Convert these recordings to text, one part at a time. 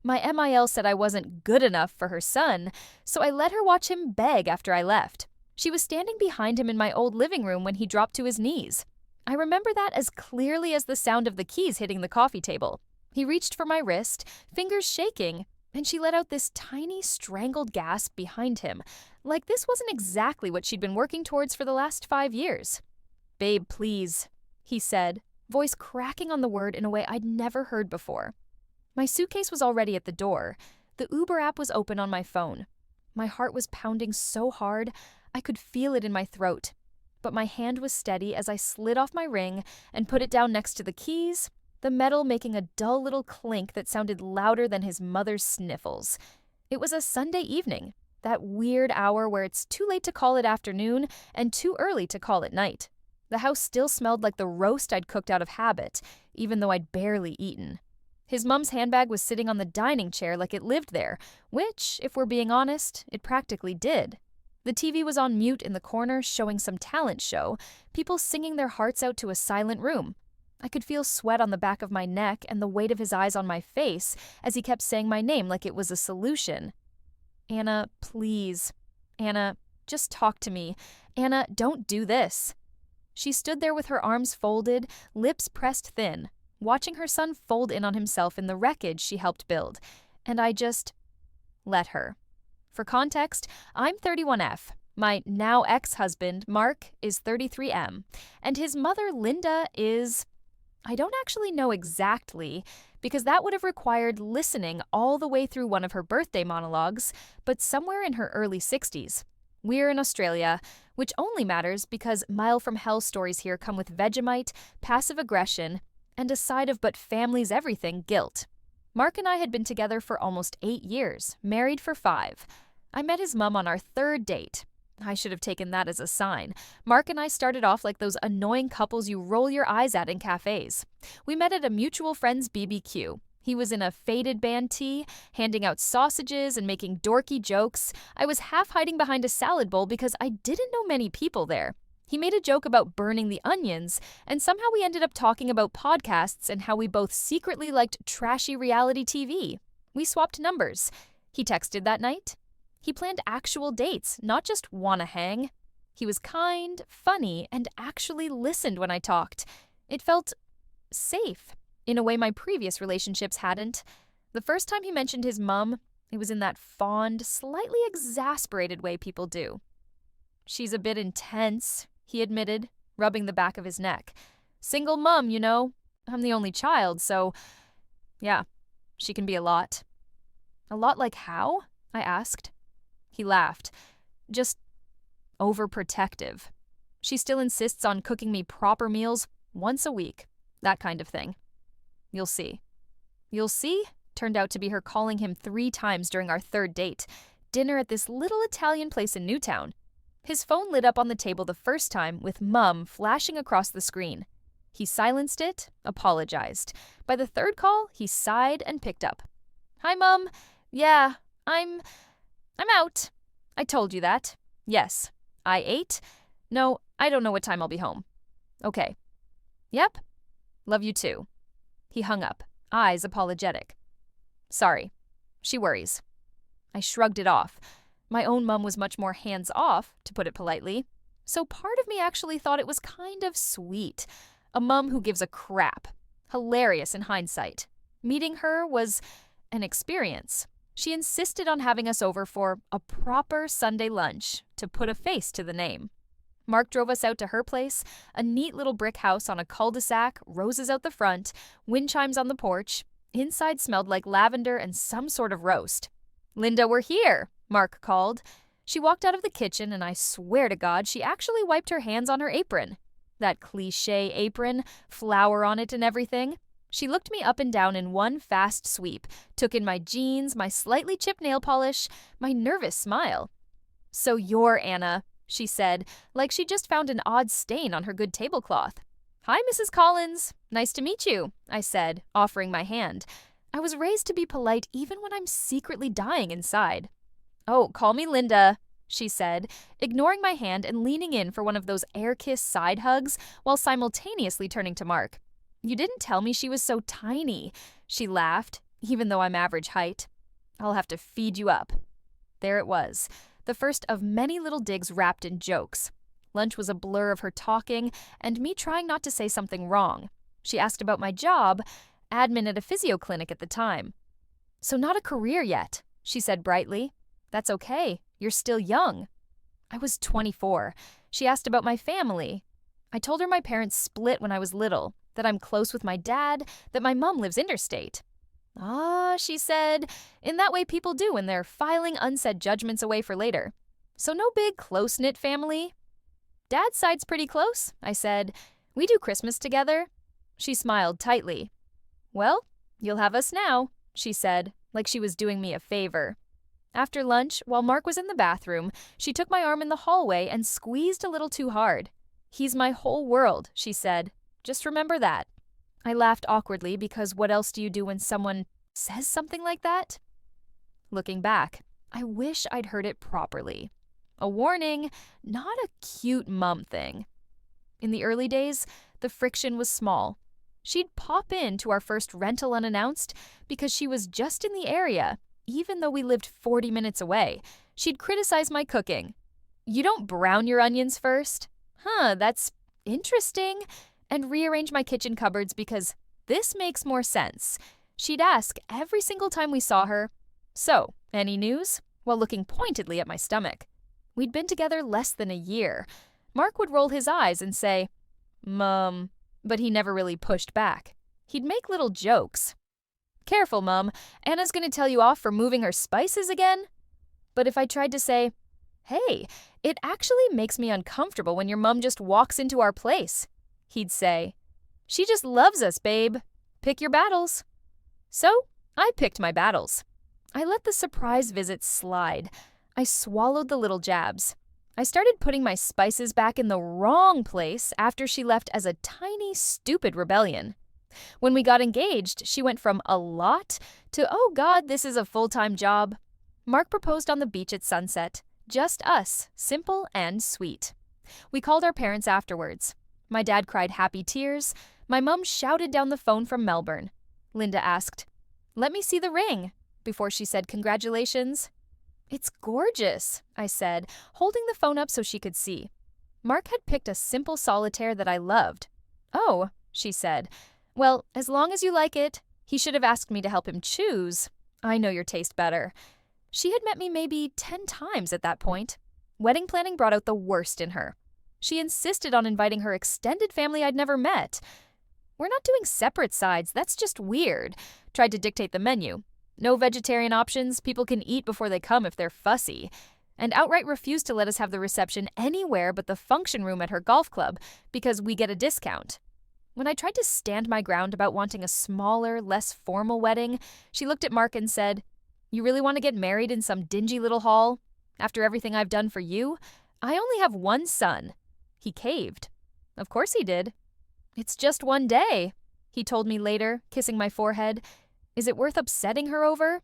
My MIL said I wasn't good enough for her son, so I let her watch him beg after I left. She was standing behind him in my old living room when he dropped to his knees. I remember that as clearly as the sound of the keys hitting the coffee table. He reached for my wrist, fingers shaking, and she let out this tiny strangled gasp behind him, like this wasn't exactly what she'd been working towards for the last 5 years. "Babe, please," he said, voice cracking on the word in a way I'd never heard before. My suitcase was already at the door. The Uber app was open on my phone. My heart was pounding so hard, I could feel it in my throat. But my hand was steady as I slid off my ring and put it down next to the keys, the metal making a dull little clink that sounded louder than his mother's sniffles. It was a Sunday evening, that weird hour where it's too late to call it afternoon and too early to call it night. The house still smelled like the roast I'd cooked out of habit, even though I'd barely eaten. His mom's handbag was sitting on the dining chair like it lived there, which, if we're being honest, it practically did. The TV was on mute in the corner, showing some talent show, people singing their hearts out to a silent room. I could feel sweat on the back of my neck and the weight of his eyes on my face as he kept saying my name like it was a solution. "Anna, please. Anna, just talk to me. Anna, don't do this." She stood there with her arms folded, lips pressed thin, watching her son fold in on himself in the wreckage she helped build, and I just let her. For context, I'm 31F. My now ex-husband, Mark, is 33M, and his mother, Linda, is... I don't actually know exactly, because that would have required listening all the way through one of her birthday monologues, but somewhere in her early 60s. We're in Australia, which only matters because Mile from Hell stories here come with Vegemite, passive aggression, and a side of but family's everything, guilt. Mark and I had been together for almost 8 years, married for 5. I met his mom on our 3rd date. I should have taken that as a sign. Mark and I started off like those annoying couples you roll your eyes at in cafes. We met at a mutual friend's BBQ. He was in a faded band tee, handing out sausages and making dorky jokes. I was half hiding behind a salad bowl because I didn't know many people there. He made a joke about burning the onions, and somehow we ended up talking about podcasts and how we both secretly liked trashy reality TV. We swapped numbers. He texted that night. He planned actual dates, not just wanna hang. He was kind, funny, and actually listened when I talked. It felt safe, in a way my previous relationships hadn't. The first time he mentioned his mom, it was in that fond, slightly exasperated way people do. "She's a bit intense," he admitted, rubbing the back of his neck. "Single mom, you know. I'm the only child, so... yeah, she can be a lot." "A lot like how?" I asked. He laughed. "Just overprotective. She still insists on cooking me proper meals once a week. That kind of thing. You'll see." "You'll see?" turned out to be her calling him 3 times during our 3rd date. Dinner at this little Italian place in Newtown. His phone lit up on the table the first time with Mum flashing across the screen. He silenced it, apologized. By the 3rd call, he sighed and picked up. "Hi, Mum. Yeah, I'm out. I told you that. Yes. I ate? No, I don't know what time I'll be home. Okay. Yep. Love you too." He hung up, eyes apologetic. "Sorry. She worries." I shrugged it off. My own mum was much more hands-off, to put it politely. So part of me actually thought it was kind of sweet. A mum who gives a crap. Hilarious in hindsight. Meeting her was an experience. She insisted on having us over for a proper Sunday lunch, to put a face to the name. Mark drove us out to her place, a neat little brick house on a cul-de-sac, roses out the front, wind chimes on the porch. Inside smelled like lavender and some sort of roast. "Linda, we're here," Mark called. She walked out of the kitchen, and I swear to God, she actually wiped her hands on her apron. That cliché apron, flour on it and everything. She looked me up and down in one fast sweep, took in my jeans, my slightly chipped nail polish, my nervous smile. "So you're Anna," she said, like she just found an odd stain on her good tablecloth. "Hi, Mrs. Collins. Nice to meet you," I said, offering my hand. I was raised to be polite even when I'm secretly dying inside. "Oh, call me Linda," she said, ignoring my hand and leaning in for one of those air kiss side hugs while simultaneously turning to Mark. "You didn't tell me she was so tiny," she laughed. even though I'm average height. I'll have to feed you up. There it was, the first of many little digs wrapped in jokes. Lunch was a blur of her talking and me trying not to say something wrong. She asked about my job, admin at a physio clinic at the time. So not a career yet, she said brightly. That's okay, you're still young. I was 24. She asked about my family. I told her my parents split when I was little, that I'm close with my dad, that my mom lives interstate. Ah, she said, in that way people do when they're filing unsaid judgments away for later. So no big close-knit family. Dad's side's pretty close, I said. We do Christmas together. She smiled tightly. Well, you'll have us now, she said, like she was doing me a favor. After lunch, while Mark was in the bathroom, she took my arm in the hallway and squeezed a little too hard. He's my whole world, she said. Just remember that. I laughed awkwardly because what else do you do when someone says something like that? Looking back, I wish I'd heard it properly. A warning, not a cute mum thing. In the early days, the friction was small. She'd pop in to our first rental unannounced because she was just in the area, even though we lived 40 minutes away. She'd criticize my cooking. You don't brown your onions first? Huh, that's interesting. And rearrange my kitchen cupboards because this makes more sense. She'd ask every single time we saw her, "So, any news?" while looking pointedly at my stomach. We'd been together less than a year. Mark would roll his eyes and say, "Mum," but he never really pushed back. He'd make little jokes. "Careful, Mum, Anna's gonna tell you off for moving her spices again." But if I tried to say, "Hey, it actually makes me uncomfortable when your mum just walks into our place," he'd say, "She just loves us, babe. Pick your battles." So, I picked my battles. I let the surprise visits slide. I swallowed the little jabs. I started putting my spices back in the wrong place after she left as a tiny, stupid rebellion. When we got engaged, she went from a lot to, "Oh God, this is a full-time job." Mark proposed on the beach at sunset. Just us, simple and sweet. We called our parents afterwards. My dad cried happy tears. My mum shouted down the phone from Melbourne. Linda asked, "Let me see the ring," before she said congratulations. "It's gorgeous," I said, holding the phone up so she could see. Mark had picked a simple solitaire that I loved. "Oh," she said. "Well, as long as you like it. He should have asked me to help him choose. I know your taste better." She had met me maybe 10 times at that point. Wedding planning brought out the worst in her. She insisted on inviting her extended family I'd never met. "We're not doing separate sides, that's just weird." Tried to dictate the menu. No vegetarian options, people can eat before they come if they're fussy. And outright refused to let us have the reception anywhere but the function room at her golf club because we get a discount. When I tried to stand my ground about wanting a smaller, less formal wedding, she looked at Mark and said, "You really want to get married in some dingy little hall? After everything I've done for you? I only have one son." He caved. Of course he did. "It's just one day," he told me later, kissing my forehead. Is it worth upsetting her over?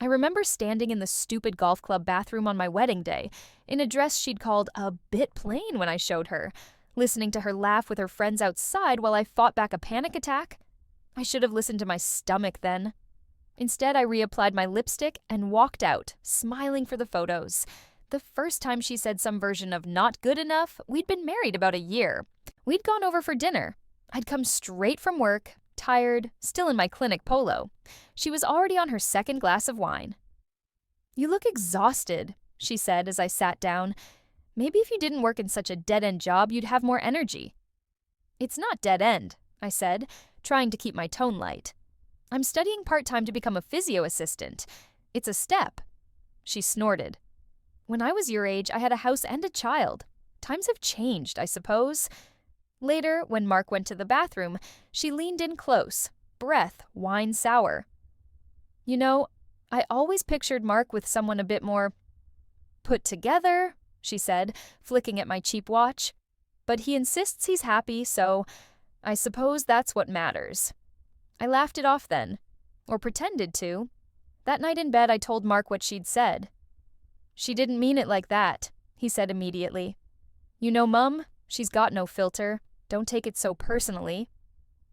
I remember standing in the stupid golf club bathroom on my wedding day, in a dress she'd called a bit plain when I showed her, listening to her laugh with her friends outside while I fought back a panic attack. I should have listened to my stomach then. Instead, I reapplied my lipstick and walked out, smiling for the photos. The first time she said some version of not good enough, we'd been married about a year. We'd gone over for dinner. I'd come straight from work, tired, still in my clinic polo. She was already on her second glass of wine. "You look exhausted," she said as I sat down. "Maybe if you didn't work in such a dead-end job, you'd have more energy." "It's not dead-end," I said, trying to keep my tone light. "I'm studying part-time to become a physio assistant. It's a step." She snorted. "When I was your age, I had a house and a child. Times have changed, I suppose." Later, when Mark went to the bathroom, she leaned in close, breath wine sour. "You know, I always pictured Mark with someone a bit more put together," she said, flicking at my cheap watch. "But he insists he's happy, so I suppose that's what matters." I laughed it off then, or pretended to. That night in bed, I told Mark what she'd said. "She didn't mean it like that," he said immediately. "You know, Mum, she's got no filter. Don't take it so personally."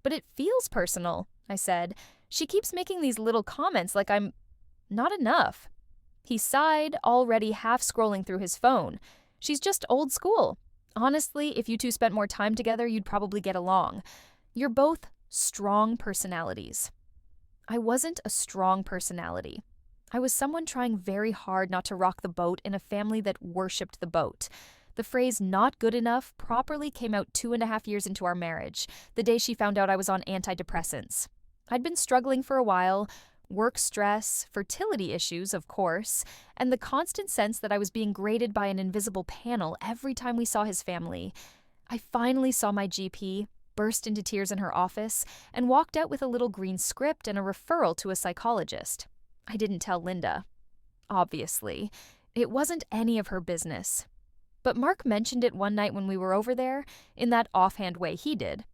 "But it feels personal," I said. She keeps making these little comments like I'm not enough. He sighed, already half scrolling through his phone. She's just old school. Honestly, if you two spent more time together, you'd probably get along. You're both strong personalities. I wasn't a strong personality. I was someone trying very hard not to rock the boat in a family that worshipped the boat. The phrase not good enough properly came out 2.5 years into our marriage, the day she found out I was on antidepressants. I'd been struggling for a while, work stress, fertility issues, of course, and the constant sense that I was being graded by an invisible panel every time we saw his family. I finally saw my GP, burst into tears in her office, and walked out with a little green script and a referral to a psychologist. I didn't tell Linda. Obviously. It wasn't any of her business. But Mark mentioned it one night when we were over there, in that offhand way he did.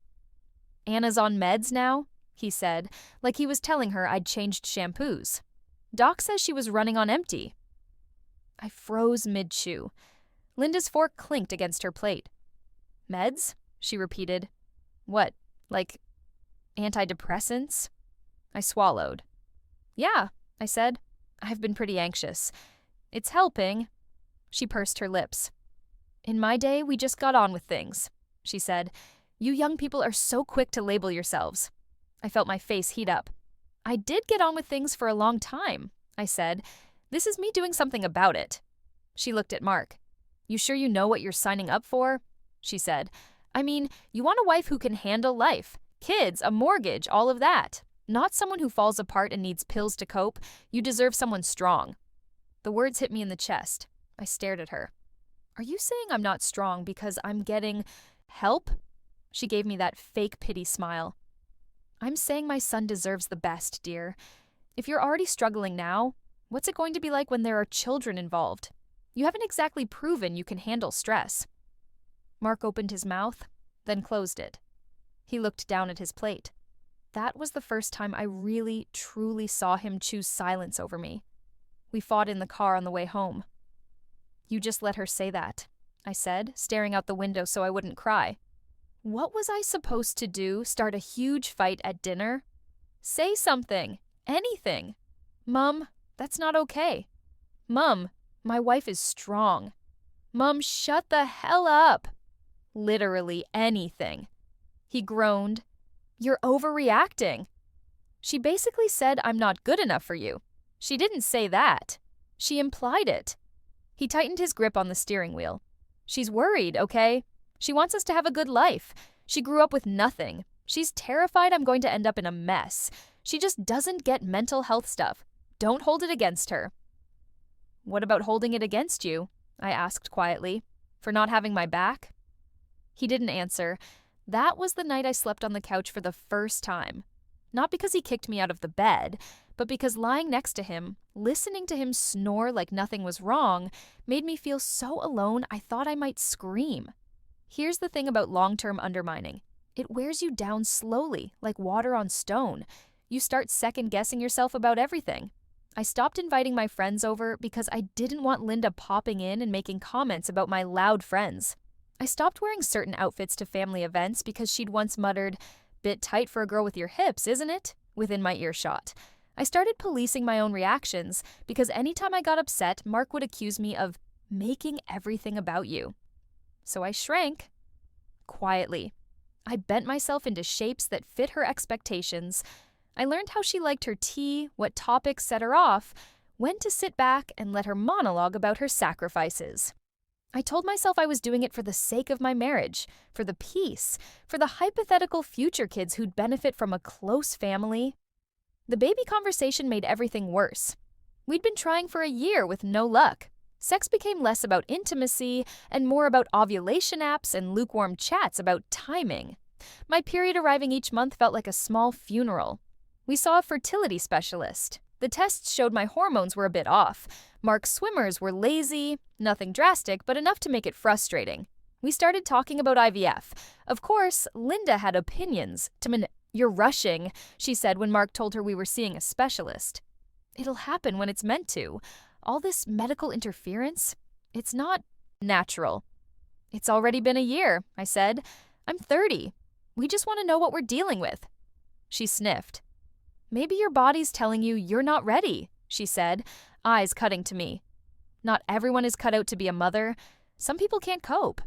"Anna's on meds now?" he said, like he was telling her I'd changed shampoos. "Doc says she was running on empty." I froze mid-chew. Linda's fork clinked against her plate. "Meds?" she repeated. "What, like antidepressants?" I swallowed. "Yeah," I said. "I've been pretty anxious. It's helping." She pursed her lips. "In my day, we just got on with things," she said. "You young people are so quick to label yourselves." I felt my face heat up. "I did get on with things for a long time," I said. "This is me doing something about it." She looked at Mark. "You sure you know what you're signing up for?" she said. "I mean, you want a wife who can handle life. Kids, a mortgage, all of that. Not someone who falls apart and needs pills to cope. You deserve someone strong." The words hit me in the chest. I stared at her. "Are you saying I'm not strong because I'm getting help?" She gave me that fake pity smile. "I'm saying my son deserves the best, dear. If you're already struggling now, what's it going to be like when there are children involved? You haven't exactly proven you can handle stress." Mark opened his mouth, then closed it. He looked down at his plate. That was the first time I really, truly saw him choose silence over me. We fought in the car on the way home. "You just let her say that," I said, staring out the window so I wouldn't cry. What was I supposed to do? Start a huge fight at dinner? Say something. Anything. "Mom, that's not okay." "Mom, my wife is strong." "Mom, shut the hell up." Literally anything. He groaned. "You're overreacting." She basically said I'm not good enough for you. She didn't say that. She implied it. He tightened his grip on the steering wheel. "She's worried, okay? She wants us to have a good life. She grew up with nothing. She's terrified I'm going to end up in a mess. She just doesn't get mental health stuff. Don't hold it against her." "What about holding it against you?" I asked quietly. "For not having my back?" He didn't answer. That was the night I slept on the couch for the first time. Not because he kicked me out of the bed, but because lying next to him, listening to him snore like nothing was wrong, made me feel so alone I thought I might scream. Here's the thing about long-term undermining. It wears you down slowly, like water on stone. You start second-guessing yourself about everything. I stopped inviting my friends over because I didn't want Linda popping in and making comments about my loud friends. I stopped wearing certain outfits to family events because she'd once muttered, "Bit tight for a girl with your hips, isn't it?" within my earshot. I started policing my own reactions because anytime I got upset, Mark would accuse me of making everything about you. So I shrank. Quietly. I bent myself into shapes that fit her expectations. I learned how she liked her tea, what topics set her off, when to sit back and let her monologue about her sacrifices. I told myself I was doing it for the sake of my marriage, for the peace, for the hypothetical future kids who'd benefit from a close family. The baby conversation made everything worse. We'd been trying for a year with no luck. Sex became less about intimacy and more about ovulation apps and lukewarm chats about timing. My period arriving each month felt like a small funeral. We saw a fertility specialist. The tests showed my hormones were a bit off. Mark's swimmers were lazy, nothing drastic, but enough to make it frustrating. We started talking about IVF. Of course, Linda had opinions. "You're rushing," she said when Mark told her we were seeing a specialist. "It'll happen when it's meant to. All this medical interference, it's not natural." "It's already been a year," I said. "I'm 30. We just want to know what we're dealing with." She sniffed. Maybe your body's telling you you're not ready, she said, eyes cutting to me. Not everyone is cut out to be a mother. Some people can't cope.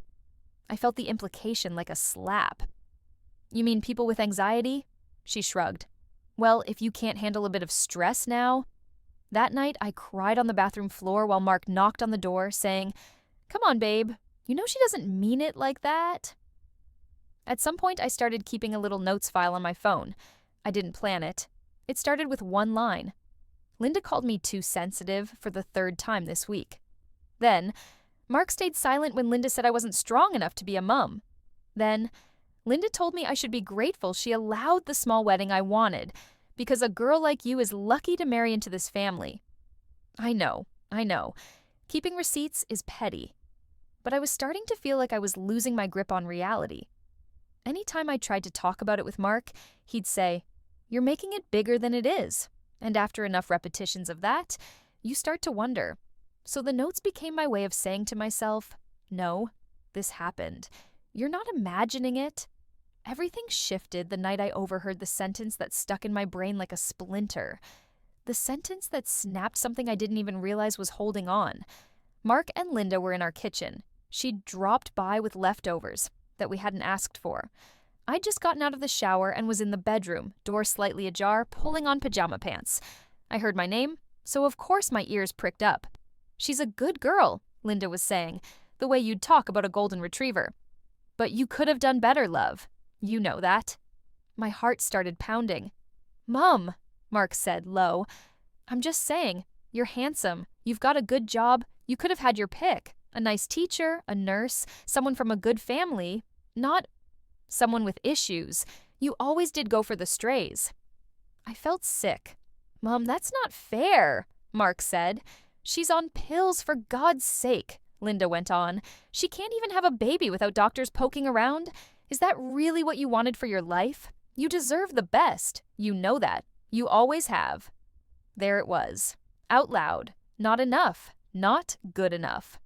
I felt the implication like a slap. You mean people with anxiety? She shrugged. Well, if you can't handle a bit of stress now. That night, I cried on the bathroom floor while Mark knocked on the door, saying, "Come on, babe. You know she doesn't mean it like that." At some point, I started keeping a little notes file on my phone. I didn't plan it. It started with one line. Linda called me too sensitive for the third time this week. Then, Mark stayed silent when Linda said I wasn't strong enough to be a mum. Then, Linda told me I should be grateful she allowed the small wedding I wanted, because a girl like you is lucky to marry into this family. I know. Keeping receipts is petty. But I was starting to feel like I was losing my grip on reality. Anytime I tried to talk about it with Mark, he'd say, "You're making it bigger than it is." And after enough repetitions of that, you start to wonder. So the notes became my way of saying to myself, no, this happened. You're not imagining it. Everything shifted the night I overheard the sentence that stuck in my brain like a splinter. The sentence that snapped something I didn't even realize was holding on. Mark and Linda were in our kitchen. She'd dropped by with leftovers that we hadn't asked for. I'd just gotten out of the shower and was in the bedroom, door slightly ajar, pulling on pajama pants. I heard my name, so of course my ears pricked up. "She's a good girl," Linda was saying, the way you'd talk about a golden retriever. "But you could have done better, love. You know that." My heart started pounding. "Mum," Mark said low, "I'm just saying, you're handsome, you've got a good job, you could have had your pick. A nice teacher, a nurse, someone from a good family, not someone with issues. You always did go for the strays." I felt sick. "Mom, that's not fair," Mark said. "She's on pills, for God's sake," Linda went on. "She can't even have a baby without doctors poking around. Is that really what you wanted for your life? You deserve the best. You know that. You always have." There it was. Out loud. Not enough. Not good enough.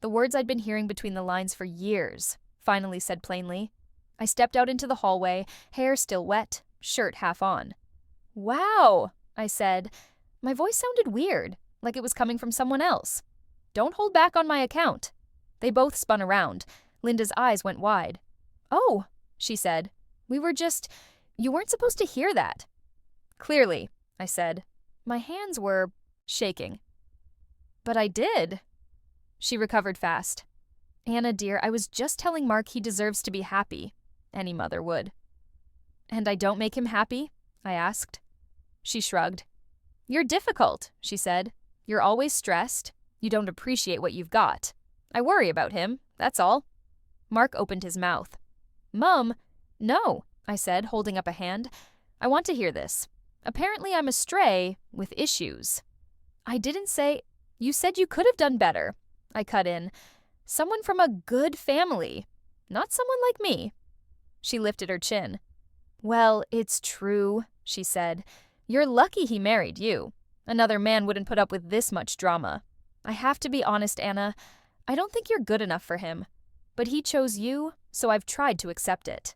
The words I'd been hearing between the lines for years, finally said plainly. I stepped out into the hallway, hair still wet, shirt half on. "Wow," I said. My voice sounded weird, like it was coming from someone else. "Don't hold back on my account." They both spun around. Linda's eyes went wide. "Oh," she said. You weren't supposed to hear that." "Clearly," I said. My hands were shaking. "But I did." She recovered fast. "Anna, dear, I was just telling Mark he deserves to be happy. Any mother would." "And I don't make him happy?" I asked. She shrugged. "You're difficult," she said. "You're always stressed. You don't appreciate what you've got. I worry about him, that's all." Mark opened his mouth. "Mum, no," I said, holding up a hand. "I want to hear this. Apparently I'm a stray with issues." "I didn't say—" "You said you could have done better," I cut in. "Someone from a good family, not someone like me." She lifted her chin. "Well, it's true," she said. "You're lucky he married you. Another man wouldn't put up with this much drama. I have to be honest, Anna. I don't think you're good enough for him. But he chose you, so I've tried to accept it."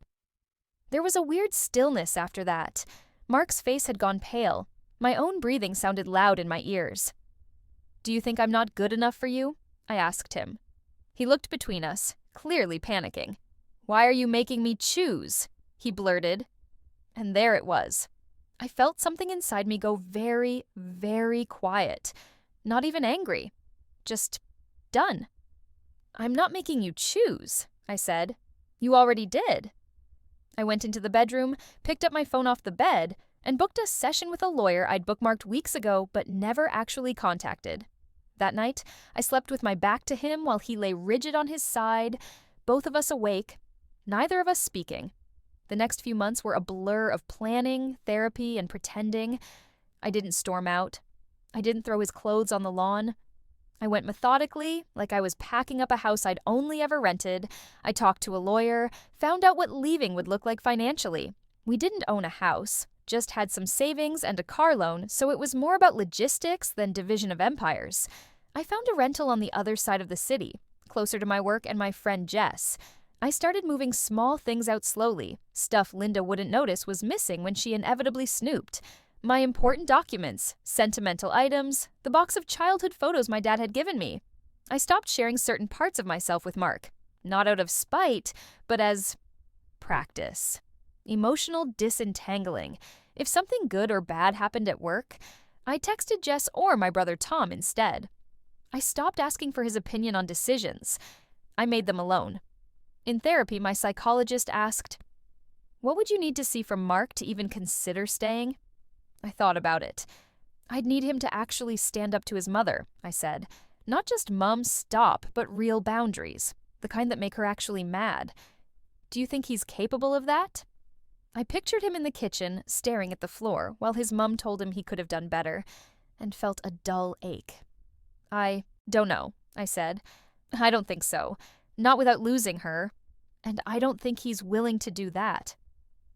There was a weird stillness after that. Mark's face had gone pale. My own breathing sounded loud in my ears. "Do you think I'm not good enough for you?" I asked him. He looked between us, clearly panicking. "Why are you making me choose?" he blurted. And there it was. I felt something inside me go very, very quiet. Not even angry. Just done. "I'm not making you choose," I said. "You already did." I went into the bedroom, picked up my phone off the bed, and booked a session with a lawyer I'd bookmarked weeks ago but never actually contacted. That night, I slept with my back to him while he lay rigid on his side, both of us awake, neither of us speaking. The next few months were a blur of planning, therapy, and pretending. I didn't storm out. I didn't throw his clothes on the lawn. I went methodically, like I was packing up a house I'd only ever rented. I talked to a lawyer, found out what leaving would look like financially. We didn't own a house, just had some savings and a car loan, so it was more about logistics than division of empires. I found a rental on the other side of the city, closer to my work and my friend Jess. I started moving small things out slowly, stuff Linda wouldn't notice was missing when she inevitably snooped. My important documents, sentimental items, the box of childhood photos my dad had given me. I stopped sharing certain parts of myself with Mark, not out of spite, but as practice. Emotional disentangling. If something good or bad happened at work, I texted Jess or my brother Tom instead. I stopped asking for his opinion on decisions. I made them alone. In therapy, my psychologist asked, "What would you need to see from Mark to even consider staying?" I thought about it. I'd need him to actually stand up to his mother, I said. Not just mom, stop, but real boundaries, the kind that make her actually mad. Do you think he's capable of that? I pictured him in the kitchen, staring at the floor, while his mum told him he could have done better, and felt a dull ache. I don't know, I said. I don't think so. Not without losing her. And I don't think he's willing to do that.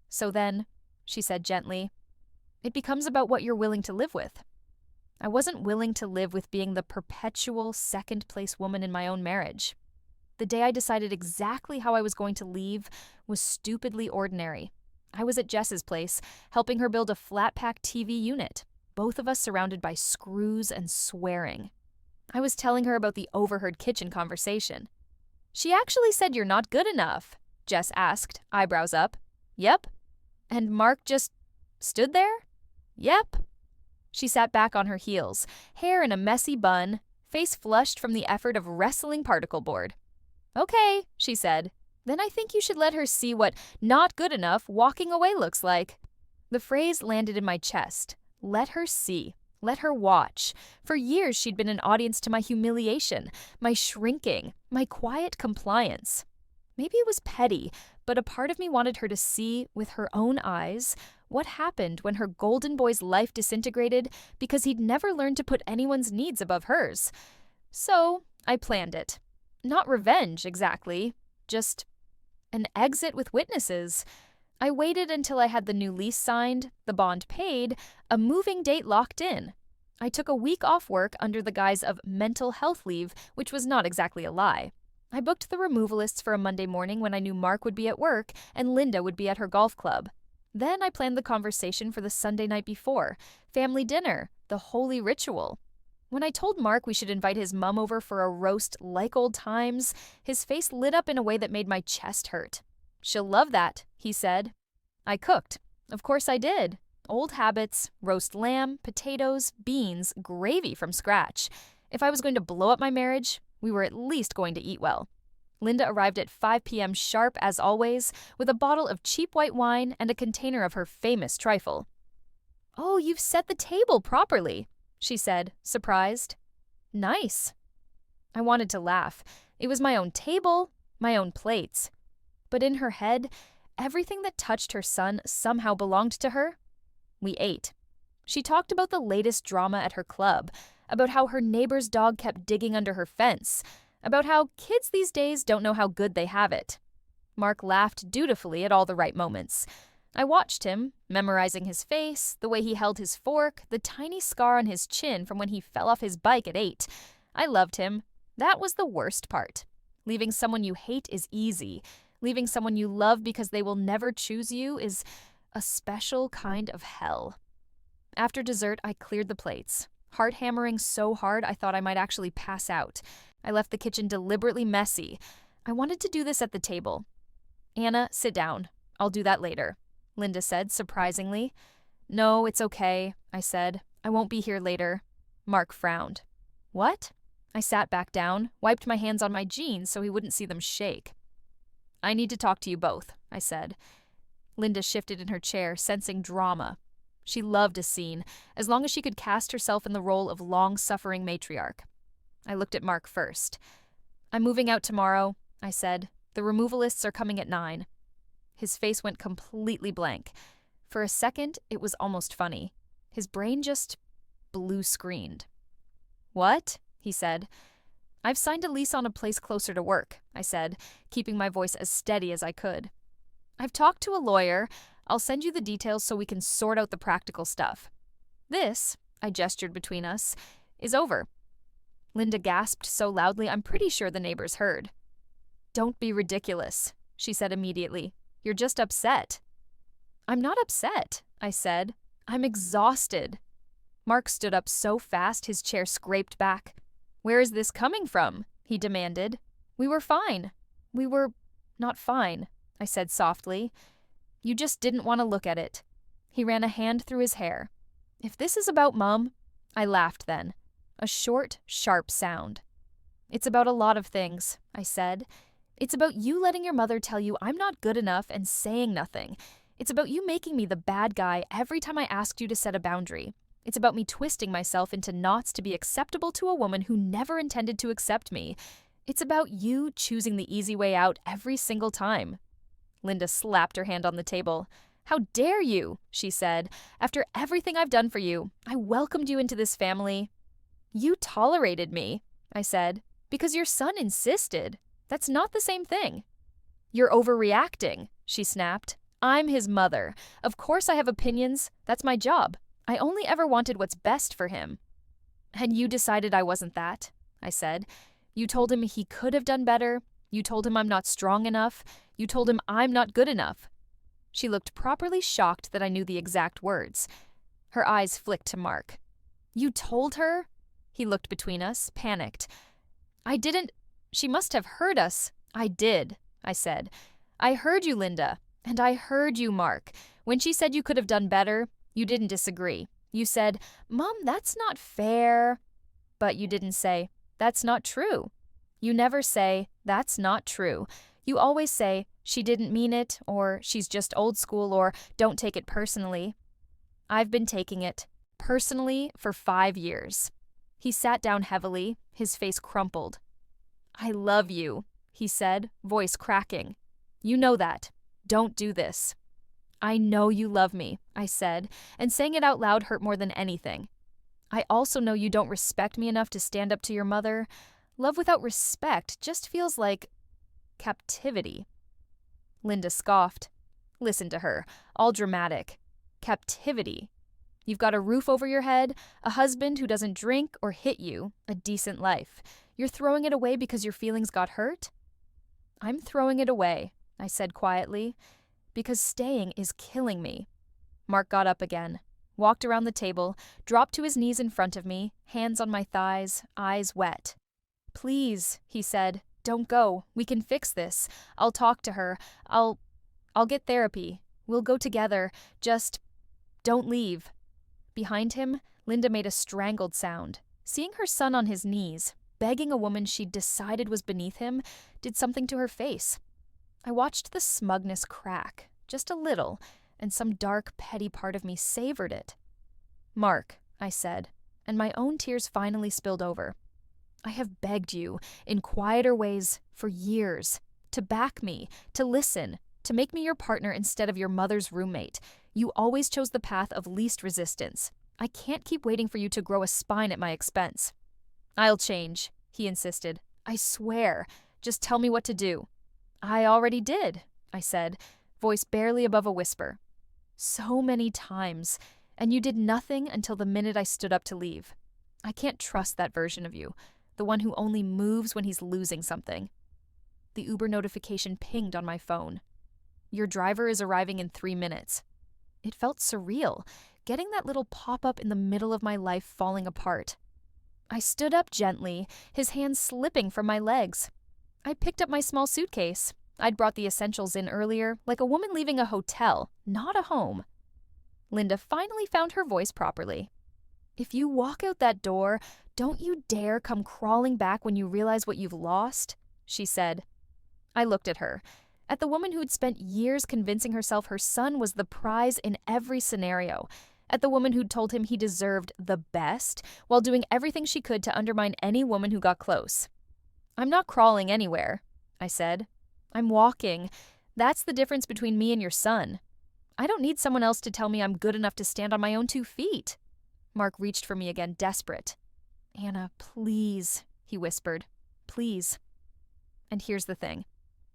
So then, she said gently, it becomes about what you're willing to live with. I wasn't willing to live with being the perpetual second-place woman in my own marriage. The day I decided exactly how I was going to leave was stupidly ordinary. I was at Jess's place, helping her build a flat-pack TV unit, both of us surrounded by screws and swearing. I was telling her about the overheard kitchen conversation. "She actually said you're not good enough," Jess asked, eyebrows up. "Yep." And Mark just stood there? "Yep." She sat back on her heels, hair in a messy bun, face flushed from the effort of wrestling particle board. "Okay," she said. "Then I think you should let her see what not good enough walking away looks like." The phrase landed in my chest. Let her see. Let her watch. For years she'd been an audience to my humiliation, my shrinking, my quiet compliance. Maybe it was petty, but a part of me wanted her to see, with her own eyes, what happened when her golden boy's life disintegrated because he'd never learned to put anyone's needs above hers. So I planned it. Not revenge, exactly. Just an exit with witnesses. I waited until I had the new lease signed, the bond paid, a moving date locked in. I took a week off work under the guise of mental health leave, which was not exactly a lie. I booked the removalists for a Monday morning when I knew Mark would be at work and Linda would be at her golf club. Then I planned the conversation for the Sunday night before, family dinner, the holy ritual. When I told Mark we should invite his mum over for a roast like old times, his face lit up in a way that made my chest hurt. "She'll love that," he said. I cooked. Of course I did. Old habits, roast lamb, potatoes, beans, gravy from scratch. If I was going to blow up my marriage, we were at least going to eat well. Linda arrived at 5 p.m. sharp as always, with a bottle of cheap white wine and a container of her famous trifle. "Oh, you've set the table properly," she said, surprised. "Nice." I wanted to laugh. It was my own table, my own plates. But in her head, everything that touched her son somehow belonged to her. We ate. She talked about the latest drama at her club, about how her neighbor's dog kept digging under her fence, about how kids these days don't know how good they have it. Mark laughed dutifully at all the right moments. I watched him, memorizing his face, the way he held his fork, the tiny scar on his chin from when he fell off his bike at 8. I loved him. That was the worst part. Leaving someone you hate is easy. Leaving someone you love because they will never choose you is a special kind of hell. After dessert, I cleared the plates, heart hammering so hard I thought I might actually pass out. I left the kitchen deliberately messy. I wanted to do this at the table. "Anna, sit down. I'll do that later," Linda said, surprisingly. "No, it's okay," I said. "I won't be here later." Mark frowned. "What?" I sat back down, wiped my hands on my jeans so he wouldn't see them shake. "I need to talk to you both," I said. Linda shifted in her chair, sensing drama. She loved a scene, as long as she could cast herself in the role of long-suffering matriarch. I looked at Mark first. "I'm moving out tomorrow," I said. "The removalists are coming at 9. His face went completely blank. For a second, it was almost funny. His brain just blue-screened. "What?" he said. "I've signed a lease on a place closer to work," I said, keeping my voice as steady as I could. "I've talked to a lawyer. I'll send you the details so we can sort out the practical stuff. This," I gestured between us, "is over." Linda gasped so loudly I'm pretty sure the neighbors heard. "Don't be ridiculous," she said immediately. "You're just upset." "I'm not upset," I said. I'm exhausted. Mark stood up so fast his chair scraped back. Where is this coming from? He demanded. We were fine. We were not fine, I said softly. You just didn't want to look at it. He ran a hand through his hair. If this is about Mom, I laughed then. A short, sharp sound. It's about a lot of things, I said. It's about you letting your mother tell you I'm not good enough and saying nothing. It's about you making me the bad guy every time I asked you to set a boundary. It's about me twisting myself into knots to be acceptable to a woman who never intended to accept me. It's about you choosing the easy way out every single time. Linda slapped her hand on the table. How dare you, she said. After everything I've done for you, I welcomed you into this family. You tolerated me, I said, because your son insisted. That's not the same thing. You're overreacting, she snapped. I'm his mother. Of course I have opinions. That's my job. I only ever wanted what's best for him. And you decided I wasn't that, I said. You told him he could have done better. You told him I'm not strong enough. You told him I'm not good enough. She looked properly shocked that I knew the exact words. Her eyes flicked to Mark. You told her? He looked between us, panicked. I didn't. She must have heard us. I did, I said. I heard you, Linda. And I heard you, Mark. When she said you could have done better, you didn't disagree. You said, Mom, that's not fair. But you didn't say, that's not true. You never say, that's not true. You always say, she didn't mean it, or she's just old school, or don't take it personally. I've been taking it personally for 5 years. He sat down heavily, his face crumpled. I love you, he said, voice cracking. You know that. Don't do this. I know you love me, I said, and saying it out loud hurt more than anything. I also know you don't respect me enough to stand up to your mother. Love without respect just feels like captivity. Linda scoffed. Listen to her, all dramatic. Captivity. You've got a roof over your head, a husband who doesn't drink or hit you, a decent life. You're throwing it away because your feelings got hurt? I'm throwing it away, I said quietly, because staying is killing me. Mark got up again, walked around the table, dropped to his knees in front of me, hands on my thighs, eyes wet. Please, he said, don't go. We can fix this. I'll talk to her. I'll get therapy. We'll go together. Just don't leave. Behind him, Linda made a strangled sound. Seeing her son on his knees, begging a woman she'd decided was beneath him, did something to her face. I watched the smugness crack, just a little, and some dark, petty part of me savored it. Mark, I said, and my own tears finally spilled over. I have begged you, in quieter ways, for years, to back me, to listen, to make me your partner instead of your mother's roommate. You always chose the path of least resistance. I can't keep waiting for you to grow a spine at my expense. I'll change, he insisted. I swear. Just tell me what to do. I already did, I said, voice barely above a whisper. So many times, and you did nothing until the minute I stood up to leave. I can't trust that version of you, the one who only moves when he's losing something. The Uber notification pinged on my phone. Your driver is arriving in 3 minutes. It felt surreal, getting that little pop-up in the middle of my life falling apart. I stood up gently, his hands slipping from my legs. I picked up my small suitcase. I'd brought the essentials in earlier, like a woman leaving a hotel, not a home. Linda finally found her voice properly. If you walk out that door, don't you dare come crawling back when you realize what you've lost, she said. I looked at her, at the woman who'd spent years convincing herself her son was the prize in every scenario, at the woman who'd told him he deserved the best while doing everything she could to undermine any woman who got close. I'm not crawling anywhere, I said. I'm walking. That's the difference between me and your son. I don't need someone else to tell me I'm good enough to stand on my own 2 feet. Mark reached for me again, desperate. Anna, please, he whispered. Please. And here's the thing.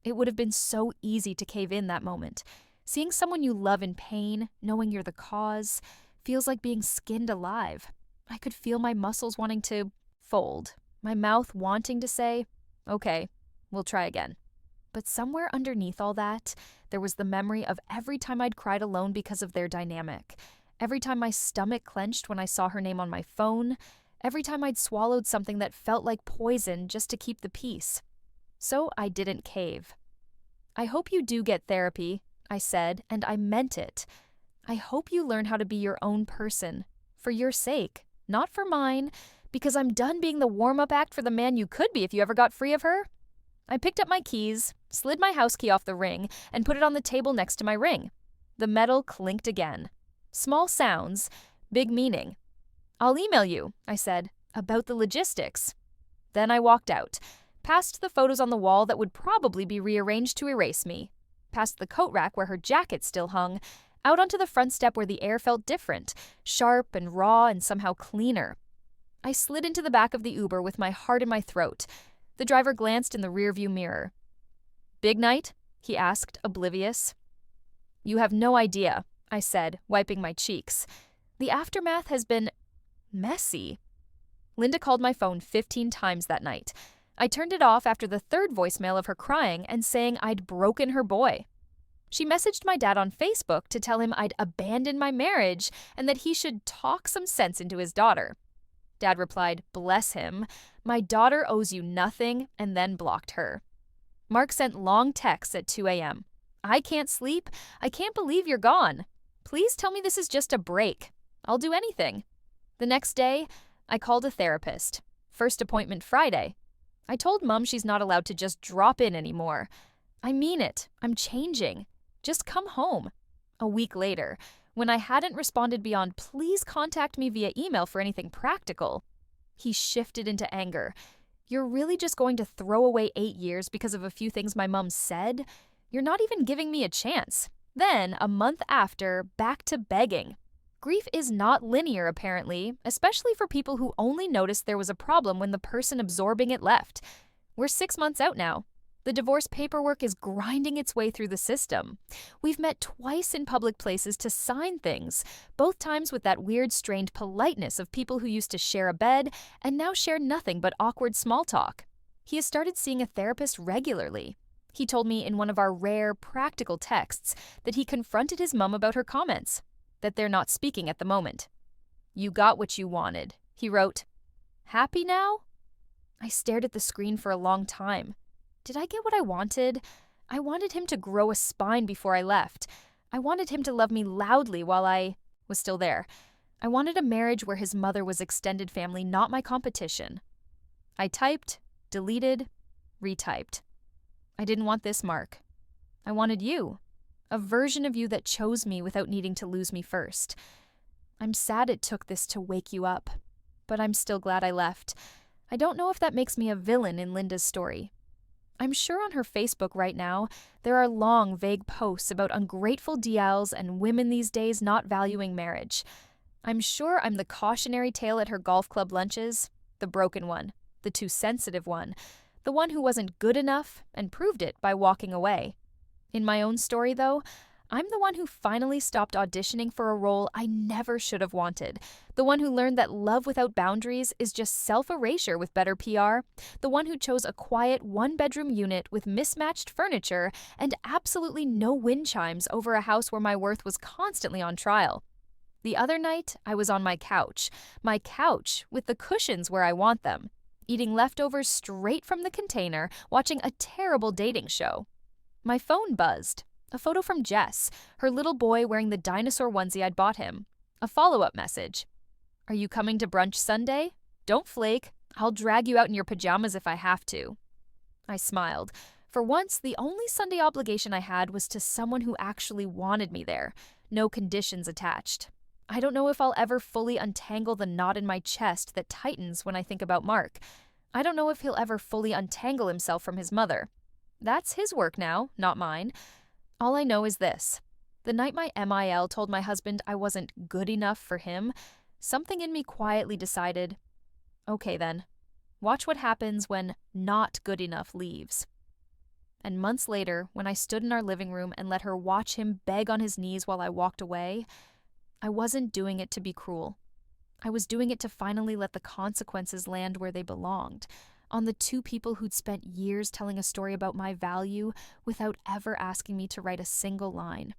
It would have been so easy to cave in that moment. Seeing someone you love in pain, knowing you're the cause, feels like being skinned alive. I could feel my muscles wanting to fold, my mouth wanting to say, okay, we'll try again. But somewhere underneath all that, there was the memory of every time I'd cried alone because of their dynamic, every time my stomach clenched when I saw her name on my phone, every time I'd swallowed something that felt like poison just to keep the peace. So I didn't cave. "I hope you do get therapy," I said, and I meant it. "I hope you learn how to be your own person, for your sake, not for mine, because I'm done being the warm-up act for the man you could be if you ever got free of her." I picked up my keys, slid my house key off the ring, and put it on the table next to my ring. The metal clinked again. Small sounds, big meaning. "I'll email you," I said, "about the logistics." Then I walked out, past the photos on the wall that would probably be rearranged to erase me, past the coat rack where her jacket still hung, out onto the front step where the air felt different, sharp and raw and somehow cleaner. I slid into the back of the Uber with my heart in my throat. The driver glanced in the rearview mirror. "Big night?" he asked, oblivious. "You have no idea," I said, wiping my cheeks. "The aftermath has been messy." Linda called my phone 15 times that night. I turned it off after the third voicemail of her crying and saying I'd broken her boy. She messaged my dad on Facebook to tell him I'd abandoned my marriage and that he should talk some sense into his daughter. Dad replied, "Bless him. My daughter owes you nothing," and then blocked her. Mark sent long texts at 2 a.m. "I can't sleep. I can't believe you're gone. Please tell me this is just a break. I'll do anything." The next day, I called a therapist. First appointment Friday. I told Mom she's not allowed to just drop in anymore. "I mean it. I'm changing. Just come home." A week later, when I hadn't responded beyond "please contact me via email for anything practical," he shifted into anger. "You're really just going to throw away 8 years because of a few things my mom said? You're not even giving me a chance." Then, a month after, back to begging. Grief is not linear, apparently, especially for people who only noticed there was a problem when the person absorbing it left. We're 6 months out now. The divorce paperwork is grinding its way through the system. We've met twice in public places to sign things, both times with that weird, strained politeness of people who used to share a bed and now share nothing but awkward small talk. He has started seeing a therapist regularly. He told me in one of our rare, practical texts that he confronted his mom about her comments, that they're not speaking at the moment. "You got what you wanted," he wrote. "Happy now?" I stared at the screen for a long time. Did I get what I wanted? I wanted him to grow a spine before I left. I wanted him to love me loudly while I was still there. I wanted a marriage where his mother was extended family, not my competition. I typed, deleted, retyped. I didn't want this, Mark. I wanted you. A version of you that chose me without needing to lose me first. I'm sad it took this to wake you up, but I'm still glad I left. I don't know if that makes me a villain in Linda's story. I'm sure on her Facebook right now, there are long, vague posts about ungrateful DLs and women these days not valuing marriage. I'm sure I'm the cautionary tale at her golf club lunches, the broken one, the too sensitive one, the one who wasn't good enough and proved it by walking away. In my own story, though, I'm the one who finally stopped auditioning for a role I never should have wanted, the one who learned that love without boundaries is just self-erasure with better PR, the one who chose a quiet one-bedroom unit with mismatched furniture and absolutely no wind chimes over a house where my worth was constantly on trial. The other night, I was on my couch with the cushions where I want them, eating leftovers straight from the container, watching a terrible dating show. My phone buzzed. A photo from Jess, her little boy wearing the dinosaur onesie I'd bought him. A follow-up message. "Are you coming to brunch Sunday? Don't flake. I'll drag you out in your pajamas if I have to." I smiled. For once, the only Sunday obligation I had was to someone who actually wanted me there. No conditions attached. I don't know if I'll ever fully untangle the knot in my chest that tightens when I think about Mark. I don't know if he'll ever fully untangle himself from his mother. That's his work now, not mine. All I know is this. The night my MIL told my husband I wasn't good enough for him, something in me quietly decided, okay then, watch what happens when not good enough leaves. And months later, when I stood in our living room and let her watch him beg on his knees while I walked away, I wasn't doing it to be cruel. I was doing it to finally let the consequences land where they belonged, on the two people who'd spent years telling a story about my value without ever asking me to write a single line.